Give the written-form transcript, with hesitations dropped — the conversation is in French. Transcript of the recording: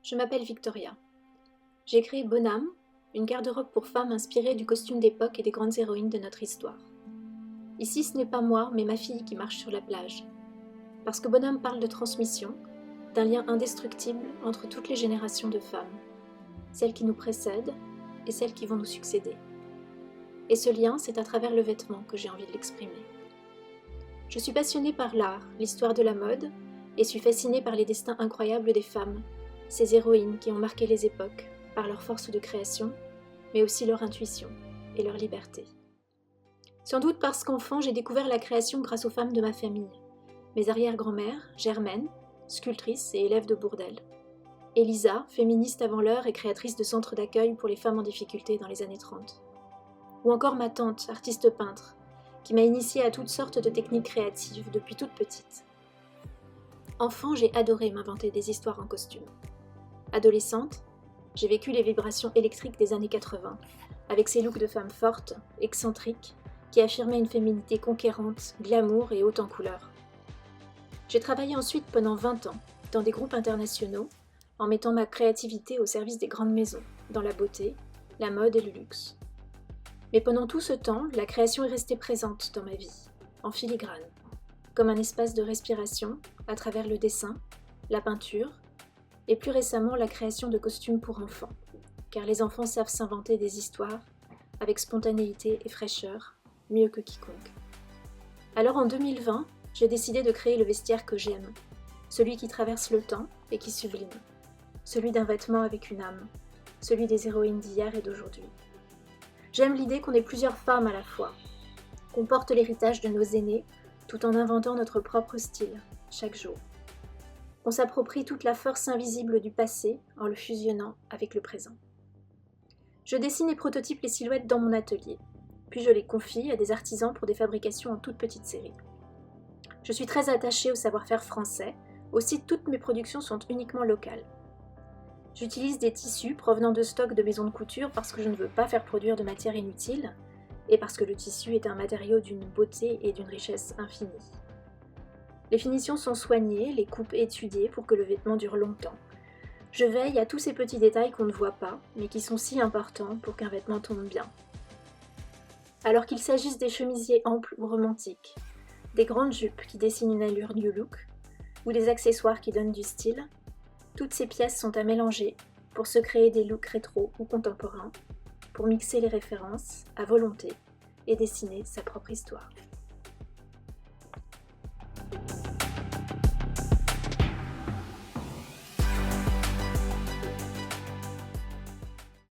Je m'appelle Victoria. J'ai créé Bonhomme, une garde-robe pour femmes inspirée du costume d'époque et des grandes héroïnes de notre histoire. Ici, ce n'est pas moi, mais ma fille qui marche sur la plage. Parce que Bonhomme parle de transmission, d'un lien indestructible entre toutes les générations de femmes, celles qui nous précèdent et celles qui vont nous succéder. Et ce lien, c'est à travers le vêtement que j'ai envie de l'exprimer. Je suis passionnée par l'art, l'histoire de la mode, et suis fascinée par les destins incroyables des femmes, ces héroïnes qui ont marqué les époques, par leur force de création, mais aussi leur intuition et leur liberté. Sans doute parce qu'enfant, j'ai découvert la création grâce aux femmes de ma famille. Mes arrière-grand-mères, Germaine, sculptrice et élève de Bourdelle. Elisa, féministe avant l'heure et créatrice de centres d'accueil pour les femmes en difficulté dans les années 30. Ou encore ma tante, artiste peintre, qui m'a initiée à toutes sortes de techniques créatives depuis toute petite. Enfant, j'ai adoré m'inventer des histoires en costume. Adolescente, j'ai vécu les vibrations électriques des années 80, avec ces looks de femmes fortes, excentriques, qui affirmaient une féminité conquérante, glamour et haute en couleurs. J'ai travaillé ensuite pendant 20 ans, dans des groupes internationaux, en mettant ma créativité au service des grandes maisons, dans la beauté, la mode et le luxe. Mais pendant tout ce temps, la création est restée présente dans ma vie, en filigrane, comme un espace de respiration à travers le dessin, la peinture, et plus récemment la création de costumes pour enfants, car les enfants savent s'inventer des histoires avec spontanéité et fraîcheur, mieux que quiconque. Alors en 2020, j'ai décidé de créer le vestiaire que j'aime, celui qui traverse le temps et qui sublime, celui d'un vêtement avec une âme, celui des héroïnes d'hier et d'aujourd'hui. J'aime l'idée qu'on ait plusieurs femmes à la fois, qu'on porte l'héritage de nos aînés tout en inventant notre propre style, chaque jour. On s'approprie toute la force invisible du passé en le fusionnant avec le présent. Je dessine et prototype les silhouettes dans mon atelier, puis je les confie à des artisans pour des fabrications en toute petite série. Je suis très attachée au savoir-faire français, aussi toutes mes productions sont uniquement locales. J'utilise des tissus provenant de stocks de maisons de couture parce que je ne veux pas faire produire de matière inutile, et parce que le tissu est un matériau d'une beauté et d'une richesse infinie. Les finitions sont soignées, les coupes étudiées pour que le vêtement dure longtemps. Je veille à tous ces petits détails qu'on ne voit pas, mais qui sont si importants pour qu'un vêtement tombe bien. Alors qu'il s'agisse des chemisiers amples ou romantiques, des grandes jupes qui dessinent une allure new look, ou des accessoires qui donnent du style, toutes ces pièces sont à mélanger pour se créer des looks rétro ou contemporains, pour mixer les références à volonté et dessiner sa propre histoire.